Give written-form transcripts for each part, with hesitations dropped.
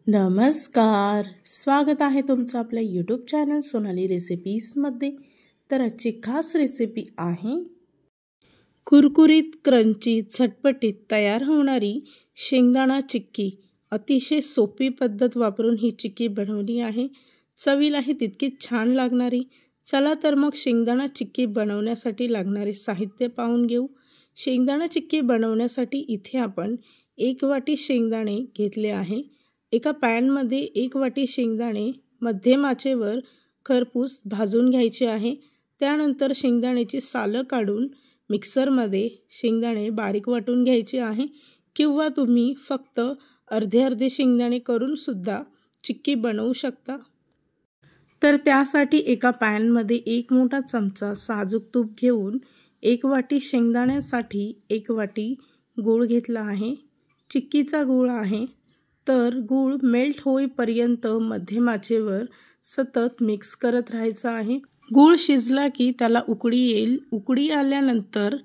नमस्कार, स्वागत आहे तुमचं आपल्या यूट्यूब चॅनल सोनाली रेसिपीजमध्ये। तर आजची खास रेसिपी आहे कुरकुरीत क्रंची झटपटीत तयार होणारी शेंगदाणा चिक्की। अतिशय सोपी पद्धत वापरून ही चिक्की बनवली आहे, चवीलाही तितकीच छान लागणारी। चला तर मग शेंगदाणा चिक्की बनवण्यासाठी लागणारे साहित्य पाहून घेऊ। शेंगदाणा चिक्की बनवण्यासाठी इथे आपण 1 वाटी शेंगदाणे घेतले आहे। एका पॅनमध्ये 1 वाटी शेंगदाणे मध्यम आचेवर खरपूस भाजून घ्यायचे आहे। त्यानंतर शेंगदाण्याची सालं काढून मिक्सरमध्ये शेंगदाणे बारीक वाटून घ्यायचे आहे, किंवा तुम्ही फक्त अर्धे शेंगदाणे करून सुद्धा चिक्की बनवू शकता। तर त्यासाठी एका पॅनमध्ये 1 मोठा चमचा साजूक तूप घेऊन 1 वाटी शेंगदाण्यासाठी 1 वाटी गूळ घेतला आहे। चिक्कीचा गूळ आहे, तर गूळ मेल्ट होईपर्यंत मध्यम आचेवर सतत मिक्स करत राहायचं आहे। गूळ शिजला की त्याला उकळी येईल। उकळी आल्यानंतर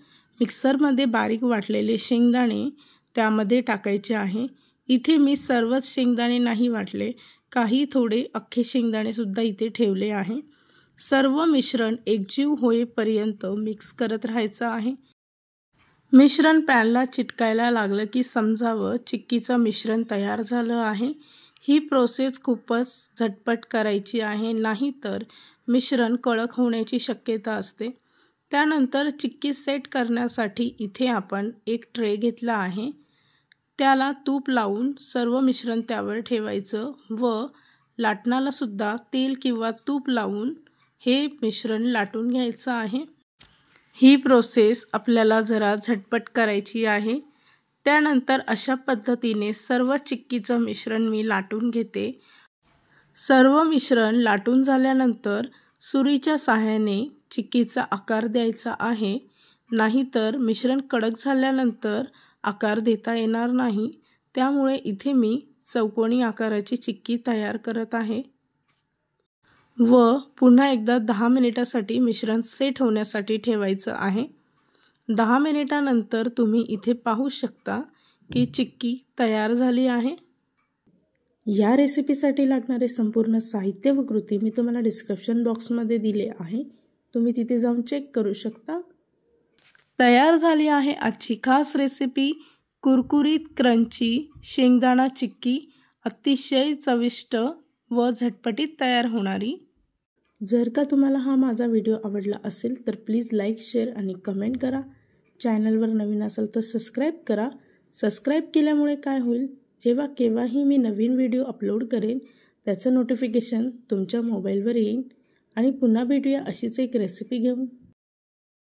मिक्सरमध्ये बारीक वाटलेले शेंगदाणे त्यामध्ये टाकायचे आहे। इथे मी सर्वच शेंगदाणे नाही वाटले, काही थोडे अख्खे शेंगदाणे सुद्धा इथे ठेवले आहे। सर्व मिश्रण एकजीव होईपर्यंत मिक्स करत राहायचं आहे। मिश्रण पॅनला चिटकायला लागलं की समजावं चिक्कीचं मिश्रण तयार झालं आहे। ही प्रोसेस खूपच झटपट करायची आहे, नाहीतर मिश्रण कडक होण्याची शक्यता असते। त्यानंतर चिक्की सेट करण्यासाठी इथे आपण एक ट्रे घेतला आहे, त्याला तूप लावून सर्व मिश्रण त्यावर ठेवायचं व लाटणाला सुद्धा तेल किंवा तूप लावून हे मिश्रण लाटून घ्यायचं आहे। ही प्रोसेस आपल्याला जरा झटपट करायची आहे। त्यानंतर अशा पद्धतीने सर्व चिक्कीचं मिश्रण मी लाटून घेते। सर्व मिश्रण लाटून झाल्यानंतर सुरीच्या सहाय्याने चिक्कीचा आकार द्यायचा आहे, नाहीतर मिश्रण कडक झाल्यानंतर आकार देता येणार नाही। त्यामुळे इथे मी चौकोनी आकाराची चिक्की तयार करत आहे व पुन्हा एकदा 10 मिनिटासाठी मिश्रण सेट होण्यासाठी ठेवायचं आहे। 10 मिनिटानंतर तुम्ही इथे पाहू शकता की चिक्की तयार झाली आहे। या रेसिपीसाठी लागणारे संपूर्ण साहित्य व कृती मी तुम्हाला डिस्क्रिप्शन बॉक्समध्ये दिले आहे, तुम्ही तिथे जाऊन चेक करू शकता। तयार झाली आहे आजची खास रेसिपी कुरकुरीत क्रंची शेंगदाणा चिक्की, अतिशय चविष्ट व झटपटीत तयार होणारी। जर का तुम्हाला हा माझा व्हिडिओ आवडला असेल तर प्लीज लाईक, शेअर आणि कमेंट करा। चॅनलवर नवीन असाल तर सबस्क्राईब करा। सबस्क्राईब केल्यामुळे काय होईल, जेव्हा केव्हाही मी नवीन व्हिडिओ अपलोड करेन त्याचं नोटिफिकेशन तुमच्या मोबाईलवर येईल। आणि पुन्हा भेटूया अशीच एक रेसिपी घेऊन।